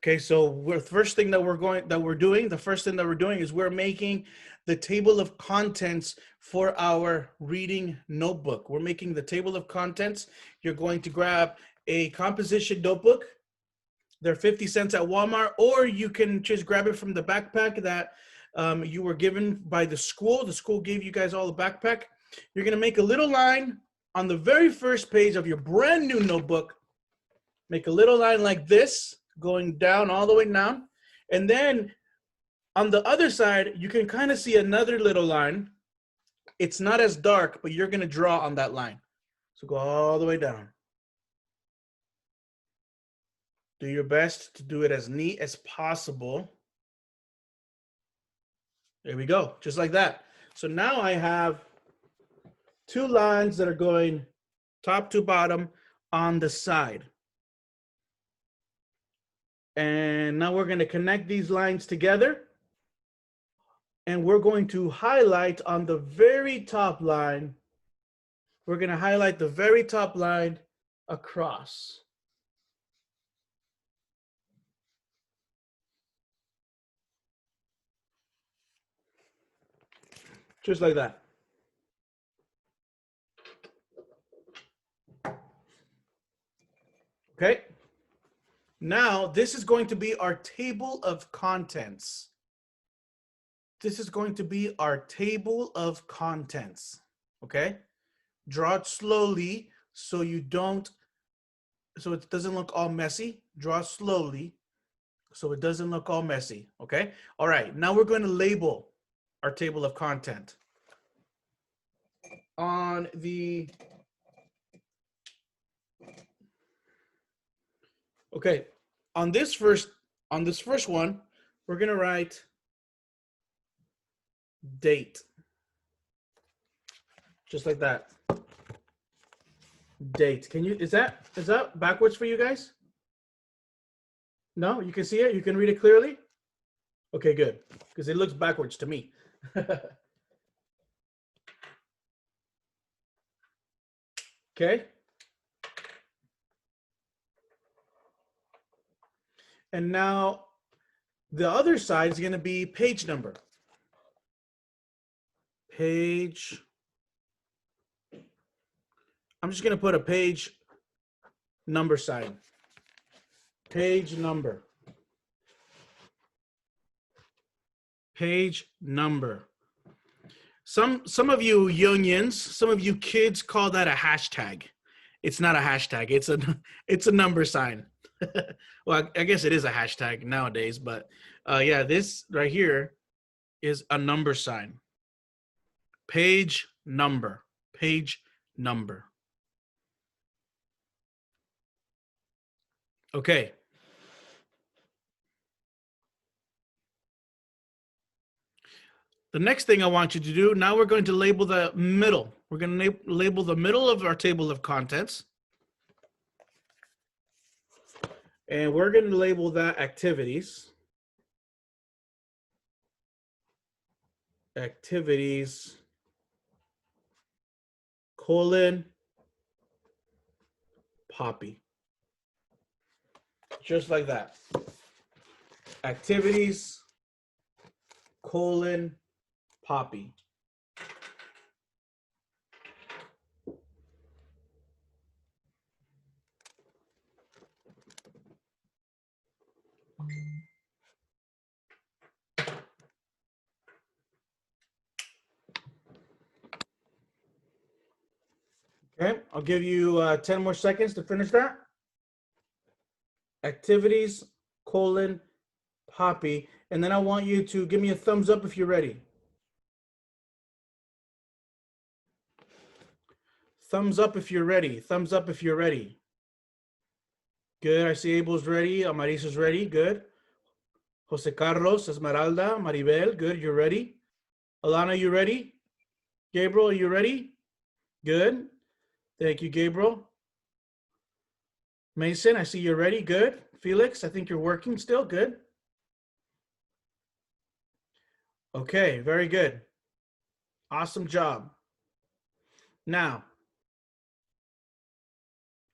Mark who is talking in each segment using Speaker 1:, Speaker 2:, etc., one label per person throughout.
Speaker 1: Okay, so the first thing that we're doing is we're making the table of contents for our reading notebook. We're making the table of contents. You're going to grab a composition notebook. They're 50 cents at Walmart, or you can just grab it from the backpack that you were given by the school. The school gave you guys all the backpack. You're gonna make a little line on the very first page of your brand new notebook. Make a little line like this, going down all the way down. And then on the other side, you can kind of see another little line. It's not as dark, but you're gonna draw on that line. So go all the way down. Do your best to do it as neat as possible. There we go, just like that. So now I have two lines that are going top to bottom on the side. And now we're going to connect these lines together. And we're going to highlight on the very top line. We're going to highlight the very top line across. Just like that. Okay. Now, this is going to be our table of contents. This is going to be our table of contents. Okay. Draw it slowly so it doesn't look all messy. Draw slowly so it doesn't look all messy. Okay. All right. Now we're going to label our table of content. On the Okay, on this first one, we're gonna write date, just like that. Date. Is that backwards for you guys? No, you can see it. You can read it clearly. Okay, good, because it looks backwards to me. Okay. And now the other side is going to be page number. Page. I'm just going to put a page number sign. Page number. Page number. Some of you youngins, some of you kids call that a hashtag. It's not a hashtag. It's a number sign. Well, I guess it is a hashtag nowadays, but yeah, this right here is a number sign. Page number. Page number. Okay. The next thing I want you to do, now we're going to label the middle. We're going to label the middle of our table of contents. And we're going to label that activities. Activities, colon, Poppy. Just like that. Activities, colon, Poppy. Okay, I'll give you 10 more seconds to finish that. Activities, colon, Poppy. And then I want you to give me a thumbs up if you're ready. Thumbs up if you're ready. Thumbs up if you're ready. Good. I see Abel's ready. Amarisa's ready. Good. Jose Carlos, Esmeralda, Maribel. Good. You're ready. Alana, you ready? Gabriel, are you ready? Good. Thank you, Gabriel. Mason, I see you're ready. Good. Felix, I think you're working still. Good. Okay, very good. Awesome job. Now,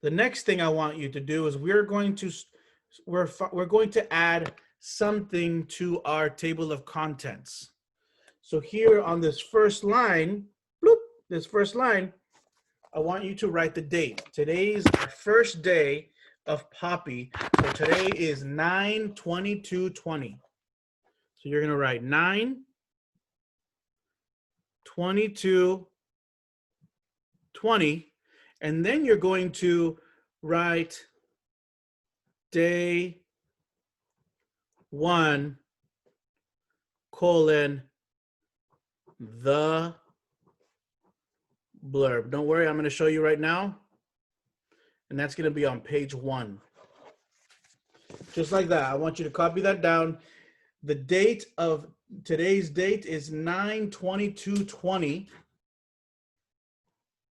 Speaker 1: the next thing I want you to do is we're going to we're going to add something to our table of contents. So here on this first line, bloop, this first line, I want you to write the date. Today is our first day of Poppy. So today is 9/22/20. So you're going to write 9/22/20, and then you're going to write day 1 colon the blurb. Don't worry, I'm going to show you right now. And that's going to be on page 1. Just like that. I want you to copy that down. The date of today's date is 9/22/20.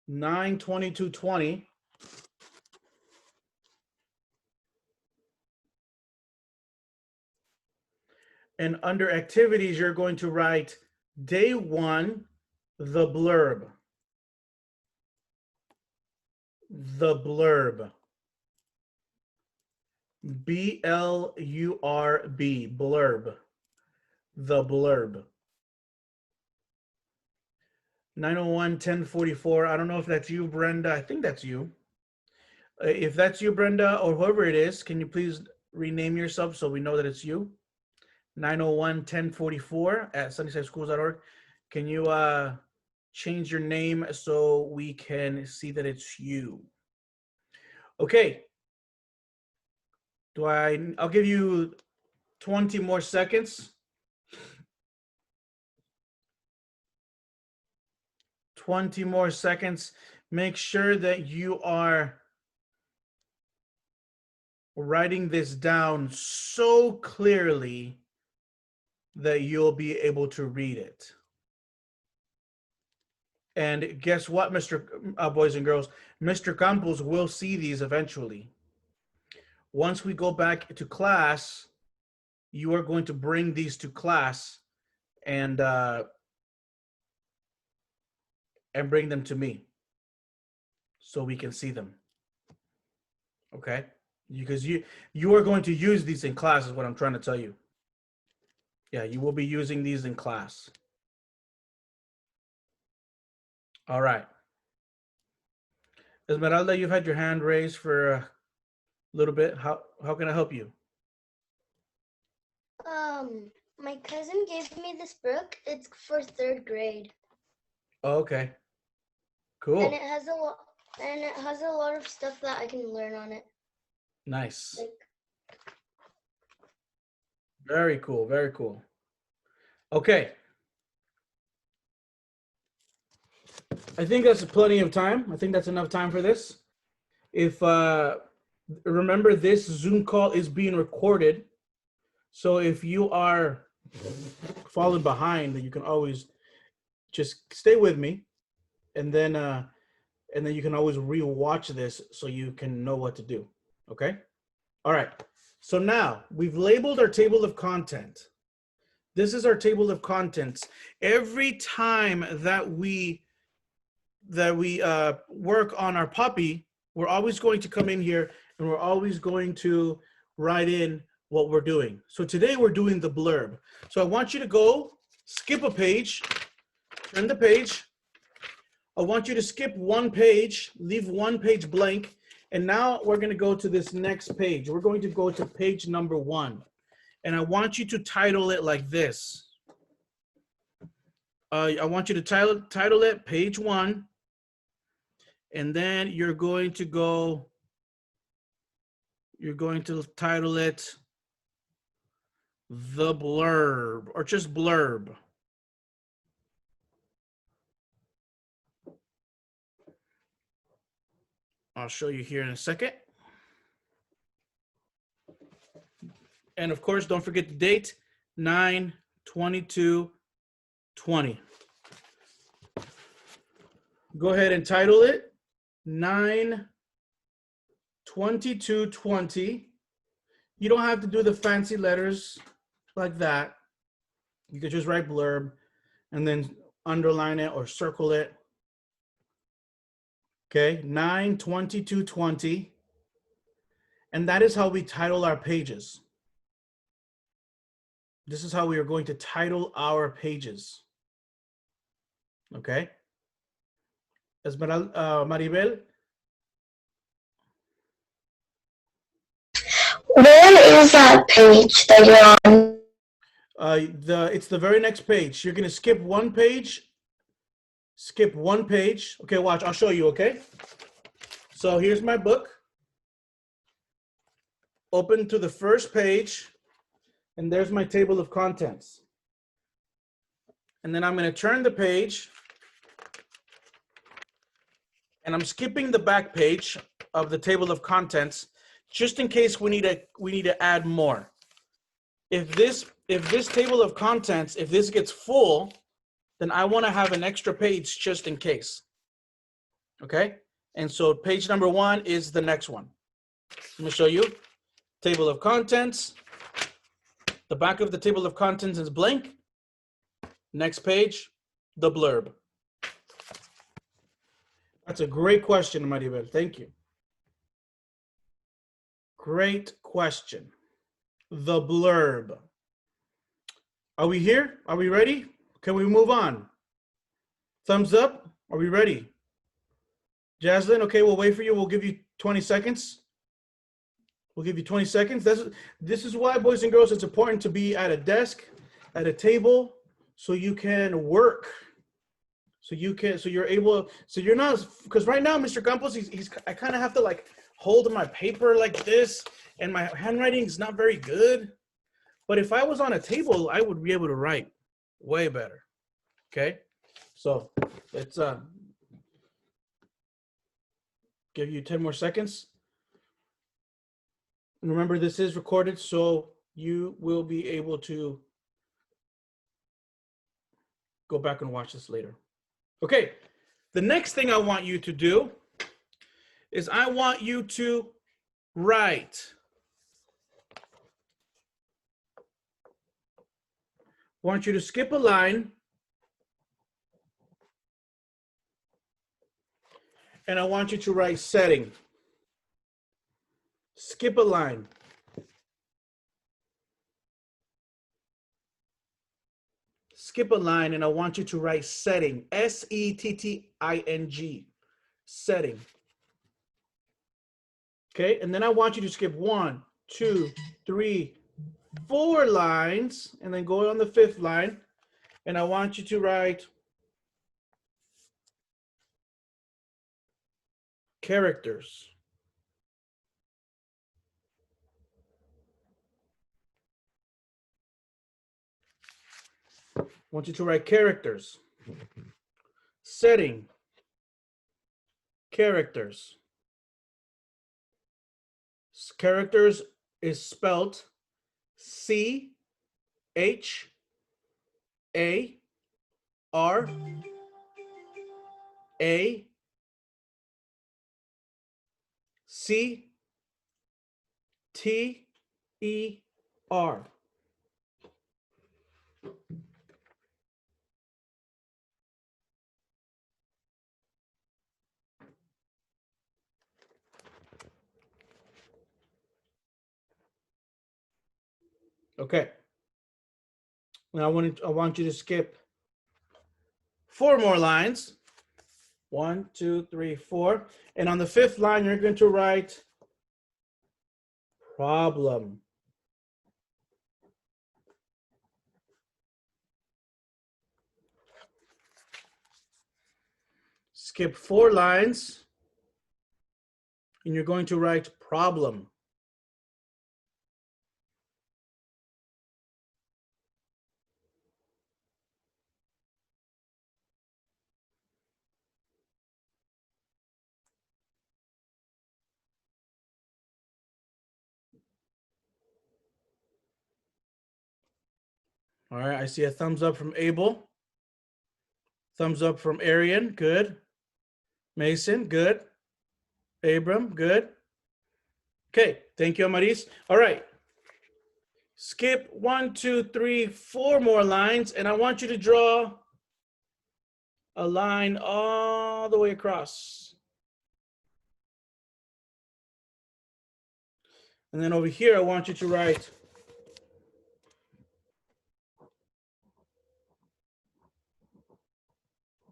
Speaker 1: 9/22/20. And under activities, you're going to write day 1, the blurb. The blurb. B-L-U-R-B, blurb. The blurb. 901-1044. I don't know if that's you, Brenda. I think that's you. If that's you, Brenda, or whoever it is, can you please rename yourself so we know that it's you? 901-1044 at sunnysideschools.org. Can you change your name so we can see that it's you? Okay. I'll give you 20 more seconds. 20 more seconds. Make sure that you are writing this down so clearly that you'll be able to read it. And guess what, Mr. Boys and girls? Mr. Campos will see these eventually. Once we go back to class, you are going to bring these to class and bring them to me so we can see them. Okay? Because you are going to use these in class is what I'm trying to tell you. Yeah, you will be using these in class. All right. Esmeralda, you've had your hand raised for a little bit. How can I help you?
Speaker 2: My cousin gave me this book. It's for 3rd grade.
Speaker 1: Oh, okay. Cool.
Speaker 2: And it has a lot of stuff that I can learn on it.
Speaker 1: Nice. Very cool. Very cool. Okay. I think that's plenty of time. I think that's enough time for this. If remember, this Zoom call is being recorded. So if you are falling behind, you can always just stay with me, and then you can always re-watch this so you can know what to do. Okay? All right. So now we've labeled our table of content. This is our table of contents. Every time that we work on our Poppy, we're always going to come in here and we're always going to write in what we're doing. So today we're doing the blurb. So I want you to go skip a page, turn the page. I want you to skip one page, leave one page blank. And now we're going to go to this next page. We're going to go to page number 1. And I want you to title it like this. I want you to title it page 1. And then you're going to title it the blurb, or just blurb. I'll show you here in a second. And of course, don't forget the date, 9/22/20. Go ahead and title it 9/22/20. You don't have to do the fancy letters like that. You could just write blurb and then underline it or circle it. Okay, 9/22/20. And that is how we title our pages. This is how we are going to title our pages. Okay? Esmeralda, Maribel?
Speaker 3: Where is that page that you're on?
Speaker 1: It's the very next page. You're going to skip one page. Skip one page. Okay, watch. I'll show you, okay? So here's my book. Open to the first page, and there's my table of contents. And then I'm going to turn the page, and I'm skipping the back page of the table of contents just in case we need to add more. If this table of contents, if this gets full, then I want to have an extra page just in case. Okay? And so page number 1 is the next one. Let me show you. Table of contents. The back of the table of contents is blank. Next page, the blurb. That's a great question, Maribel. Thank you. Great question. The blurb. Are we here? Are we ready? Can we move on? Thumbs up. Are we ready? Jaslyn, okay, we'll wait for you. We'll give you 20 seconds. We'll give you 20 seconds. This is why, boys and girls, it's important to be at a desk, at a table, so you can work. So you're able, so you're not, because right now, Mr. Campos, I kind of have to like hold my paper like this, and my handwriting is not very good. But if I was on a table, I would be able to write way better. Okay? So let's give you 10 more seconds. And remember, this is recorded, so you will be able to go back and watch this later. Okay, the next thing I want you to do is I want you to write. I want you to skip a line. And I want you to write setting. Skip a line. Skip a line, and I want you to write setting. S-E-T-T-I-N-G. Setting. Okay, and then I want you to skip 1, 2, 3, 4 lines, and then go on the 5th line, and I want you to write characters. I want you to write characters. Setting. Characters. Characters is spelled C-H-A-R-A-C-T-E-R. Okay. Now I want you to skip 4 more lines. 1, 2, 3, 4. And on the 5th line, you're going to write problem. Skip 4 lines, and you're going to write problem. All right, I see a thumbs up from Abel. Thumbs up from Arian, good. Mason, good. Abram, good. Okay, thank you, Amaris. All right. Skip 1, 2, 3, 4 more lines, and I want you to draw a line all the way across. And then over here, I want you to write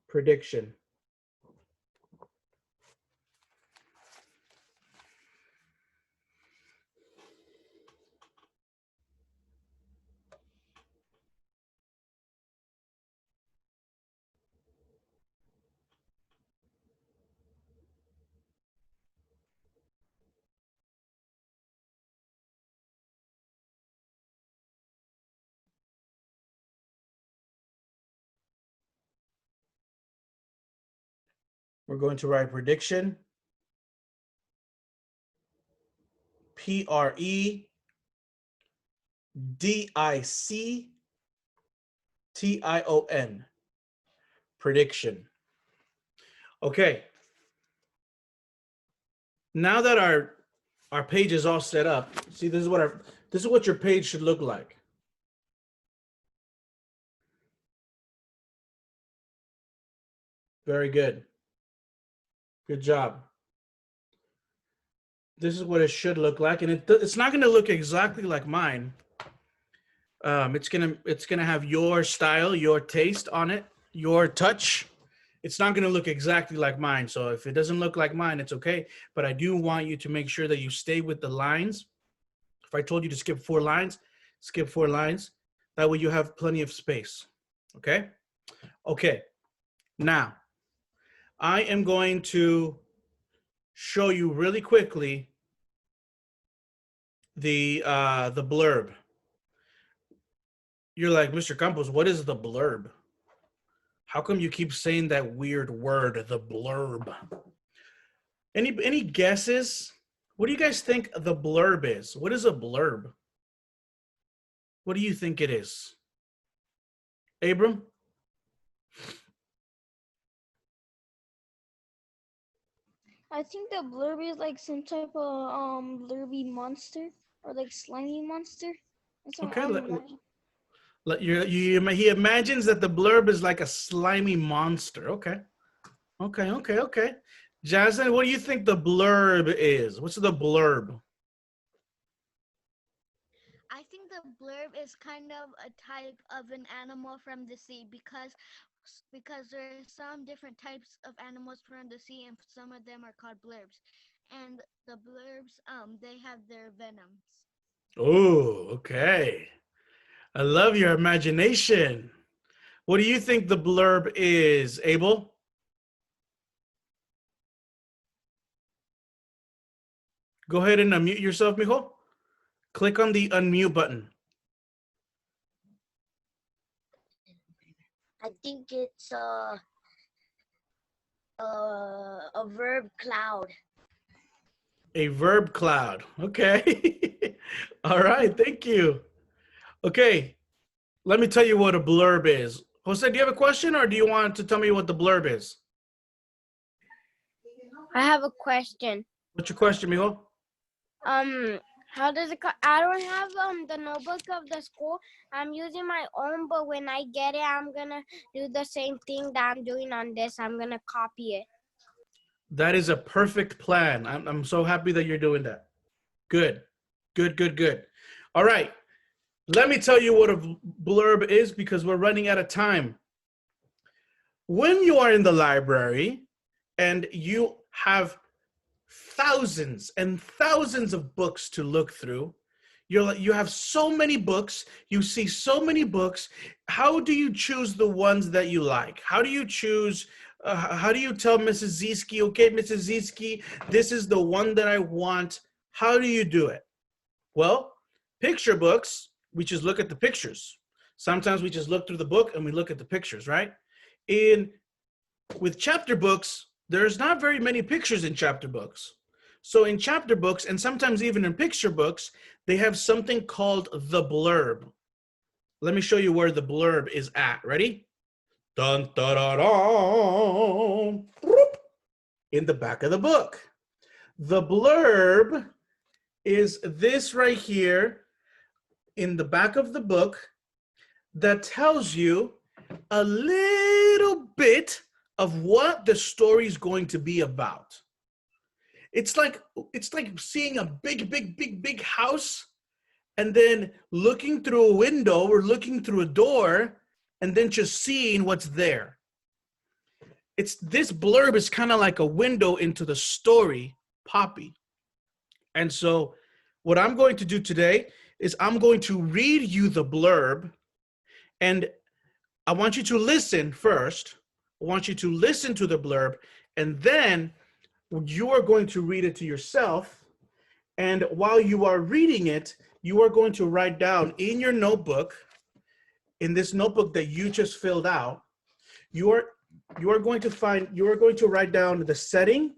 Speaker 1: prediction. We're going to write prediction. PREDICTION. Prediction. Okay. Now that our page is all set up, see, this is what your page should look like. Very good. Good job. This is what it should look like, and it's not going to look exactly like mine. It's gonna have your style, your taste on it, your touch. It's not gonna look exactly like mine. So if it doesn't look like mine, it's okay. But I do want you to make sure that you stay with the lines. If I told you to skip 4 lines, skip 4 lines. That way you have plenty of space. Okay? Okay. Now, I am going to show you really quickly the blurb. You're like, Mr. Campos, what is the blurb? How come you keep saying that weird word, the blurb? Any guesses? What do you guys think the blurb is? What is a blurb? What do you think it is? Abram?
Speaker 4: I think the blurb is like some type of blurby monster or like slimy monster. That's what
Speaker 1: Okay,
Speaker 4: I'm imagining.
Speaker 1: he imagines that the blurb is like a slimy monster. Okay. Jasmine, what do you think the blurb is? What's the blurb?
Speaker 5: I think the blurb is kind of a type of an animal from the sea because there are some different types of animals from the sea and some of them are called blurbs. And the blurbs, they have their venoms.
Speaker 1: Oh, okay. I love your imagination. What do you think the blurb is, Abel? Go ahead and unmute yourself, mijo. Click on the unmute button.
Speaker 2: I think it's a verb cloud.
Speaker 1: A verb cloud. Okay. All right. Thank you. Okay. Let me tell you what a blurb is. Jose, do you have a question or do you want to tell me what the blurb is?
Speaker 6: I have a question.
Speaker 1: What's your question, mijo?
Speaker 6: How does it I don't have the notebook of the school. I'm using my own, but when I get it, I'm gonna do the same thing that I'm doing on this. I'm gonna copy it.
Speaker 1: That is a perfect plan. I'm so happy that you're doing that. Good. All right. Let me tell you what a blurb is because we're running out of time. When you are in the library and you have thousands and thousands of books to look through, you have so many books, you see so many books. How do you choose the ones that you like? How do you choose? How do you tell Mrs. Zieski, okay, Mrs. Zieski, this is the one that I want? How do you do it? Well, picture books, we just look at the pictures. Sometimes we just look through the book and we look at the pictures, right? With chapter books, there's not very many pictures in chapter books. So in chapter books, and sometimes even in picture books, they have something called the blurb. Let me show you where the blurb is at. Ready? Dun, dun, dun, dun. In the back of the book. The blurb is this right here in the back of the book that tells you a little bit of what the story is going to be about. It's like seeing a big house and then looking through a window or looking through a door and then just seeing what's there. It's this blurb is kind of like a window into the story, Poppy. And so what I'm going to do today is I'm going to read you the blurb, and I want you to listen first. I want you to listen to the blurb, and then you are going to read it to yourself. And while you are reading it, you are going to write down in your notebook, in this notebook that you just filled out, you are going to write down the setting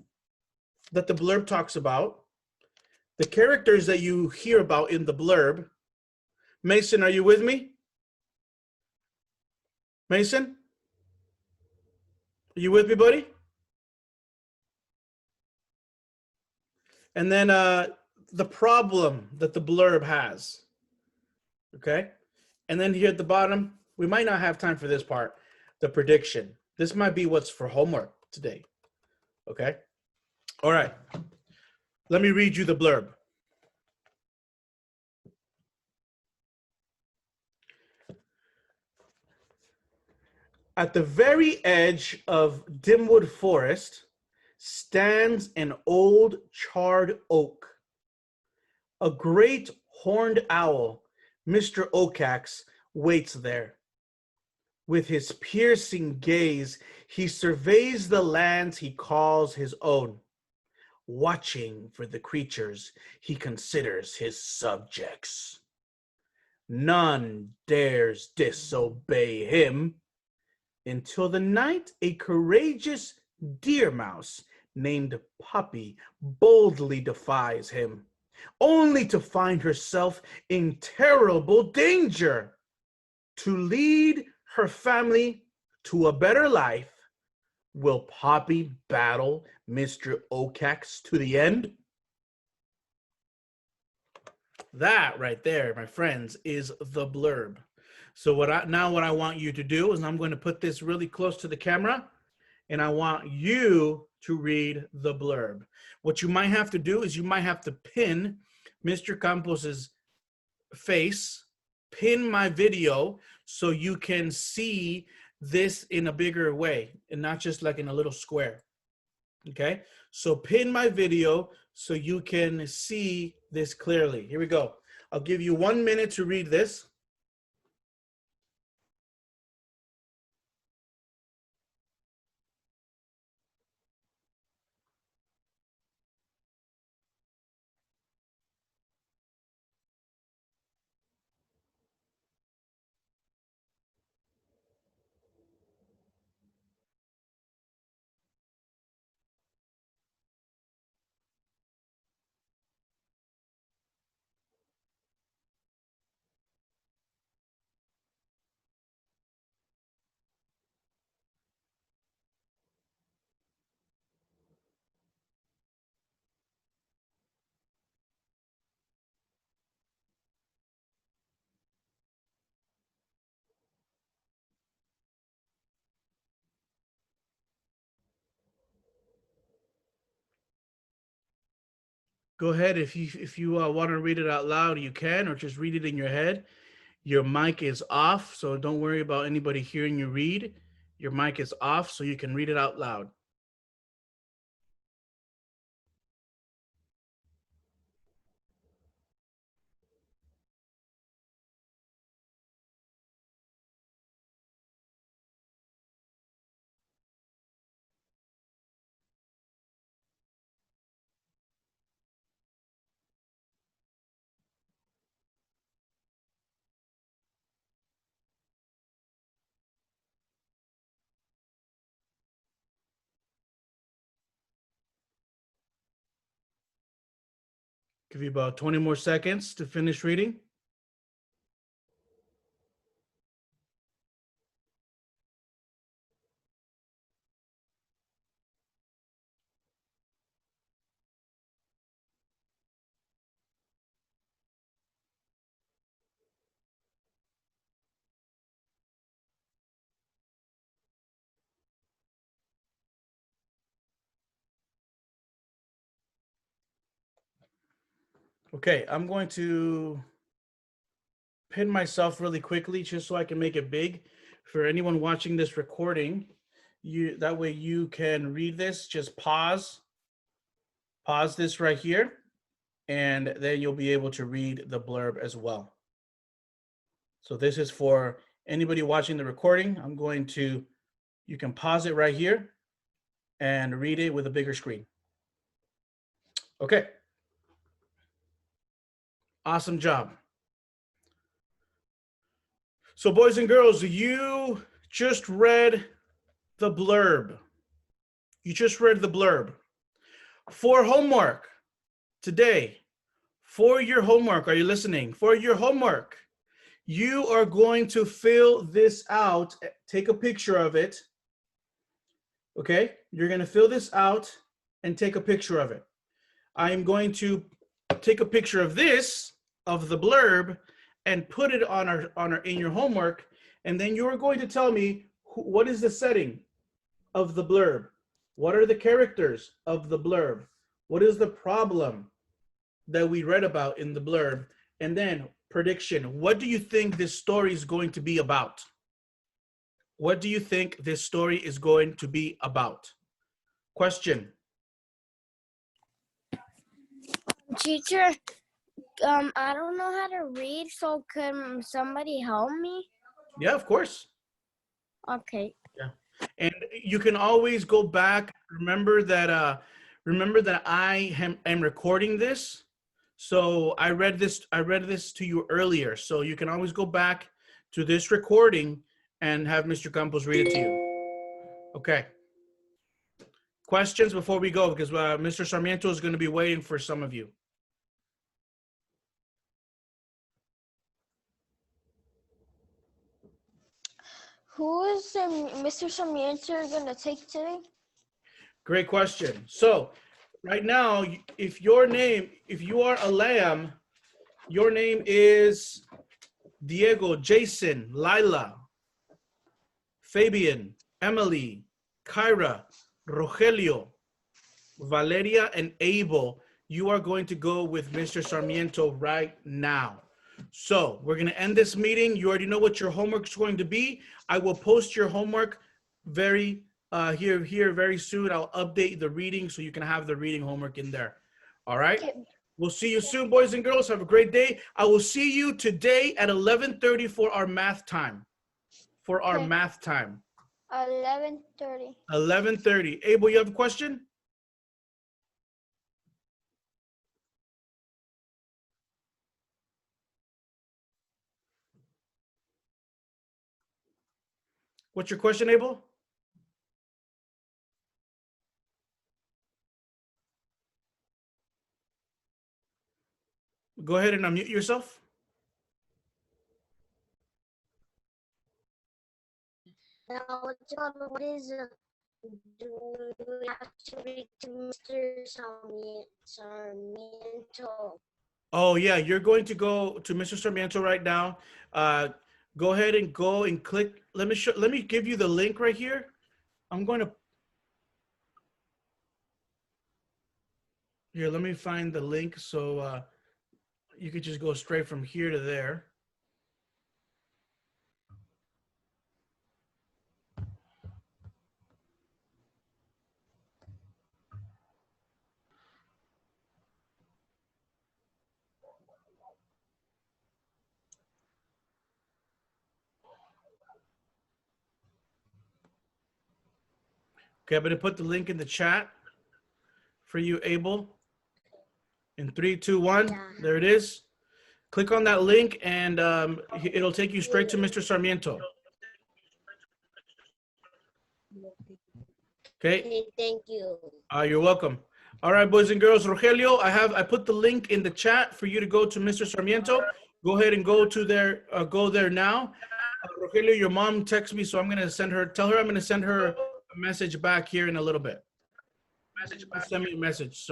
Speaker 1: that the blurb talks about, the characters that you hear about in the blurb. Mason, are you with me? Mason? Are you with me, buddy? And then the problem that the blurb has. Okay? And then here at the bottom, we might not have time for this part, the prediction. This might be what's for homework today. Okay? All right. Let me read you the blurb. At the very edge of Dimwood Forest stands an old charred oak. A great horned owl, Mr. Okax, waits there. With his piercing gaze, he surveys the lands he calls his own, watching for the creatures he considers his subjects. None dares disobey him until the night a courageous deer mouse named Poppy boldly defies him, only to find herself in terrible danger. To lead her family to a better life, will Poppy battle Mr. Okax to the end? That right there, my friends, is the blurb. So what I want you to do is I'm going to put this really close to the camera, and I want you to read the blurb. What you might have to do is you might have to pin Mr. Campos's face, pin my video, so you can see this in a bigger way and not just like in a little square. Okay, so pin my video so you can see this clearly. Here we go. I'll give you 1 minute to read this. Go ahead, if you want to read it out loud, you can, or just read it in your head. Your mic is off, so don't worry about anybody hearing you read. Your mic is off, so you can read it out loud. Give you about 20 more seconds to finish reading. Okay, I'm going to pin myself really quickly just so I can make it big. For anyone watching this recording, that way you can read this. Just pause this right here, and then you'll be able to read the blurb as well. So this is for anybody watching the recording. You can pause it right here and read it with a bigger screen. Okay. Awesome job. So boys and girls, you just read the blurb. You just read the blurb. For homework today, for your homework, are you listening? For your homework, you are going to fill this out. Take a picture of it. Okay? You're going to fill this out and take a picture of it. I am going to take a picture of this, of the blurb, and put it in your homework, and then you're going to tell me what is the setting of the blurb? What are the characters of the blurb? What is the problem that we read about in the blurb? And then prediction. What do you think this story is going to be about? What do you think this story is going to be about? Question.
Speaker 6: Teacher, I don't know how to read, so can somebody help me?
Speaker 1: Yeah, of course.
Speaker 6: Okay.
Speaker 1: And you can always go back. Remember that I am recording this. So I read this to you earlier. So you can always go back to this recording and have Mr. Campos read it to you. Okay. Questions before we go, because Mr. Sarmiento is going to be waiting for some of you.
Speaker 4: Who is Mr. Sarmiento gonna take today?
Speaker 1: Great question. So right now, if you are a lamb, your name is Diego, Jason, Lila, Fabian, Emily, Kyra, Rogelio, Valeria, and Abel. You are going to go with Mr. Sarmiento right now. So we're going to end this meeting. You already know what your homework is going to be. I will post your homework here very soon. I'll update the reading so you can have the reading homework in there. All right.
Speaker 2: Okay.
Speaker 1: We'll see you soon, boys and girls. Have a great day. I will see you today at 11:30 for our math time.
Speaker 4: Okay.
Speaker 2: 11:30.
Speaker 1: 11:30. Abel, you have a question? What's your question, Abel? Go ahead and unmute yourself.
Speaker 2: Now, what is do we have to read to Mr. Sarmiento?
Speaker 1: Oh yeah, you're going to go to Mr. Sarmiento right now. Go ahead and go and click. Let me give you the link right here. I'm going to here. Let me find the link so you could just go straight from here to there. Okay, I'm going to put the link in the chat for you, Abel. In 3, 2, 1,
Speaker 2: Yeah.
Speaker 1: there it is. Click on that link and it'll take you straight to Mr. Sarmiento. Okay.
Speaker 2: Okay, thank you.
Speaker 1: You're welcome. All right, boys and girls. Rogelio, I put the link in the chat for you to go to Mr. Sarmiento. Go ahead and go there now. Rogelio, your mom texted me, so I'm gonna tell her I'm gonna send her a message back here in a little bit. Send me a message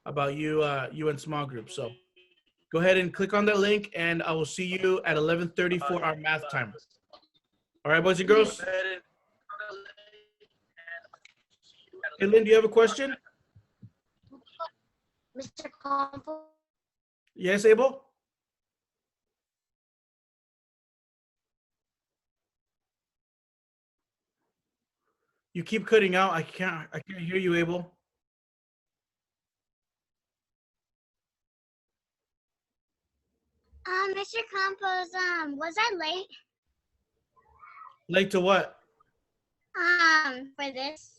Speaker 1: about you and small group. So go ahead and click on that link, and I will see you at 11:30 for our math time. All right, boys and girls. Hey, Lynn, do you have a question?
Speaker 2: Mr. Campos?
Speaker 1: Yes, Abel? You keep cutting out. I can't hear you, Abel.
Speaker 2: Mr. Campos, was I late?
Speaker 1: Late to what?
Speaker 2: For this?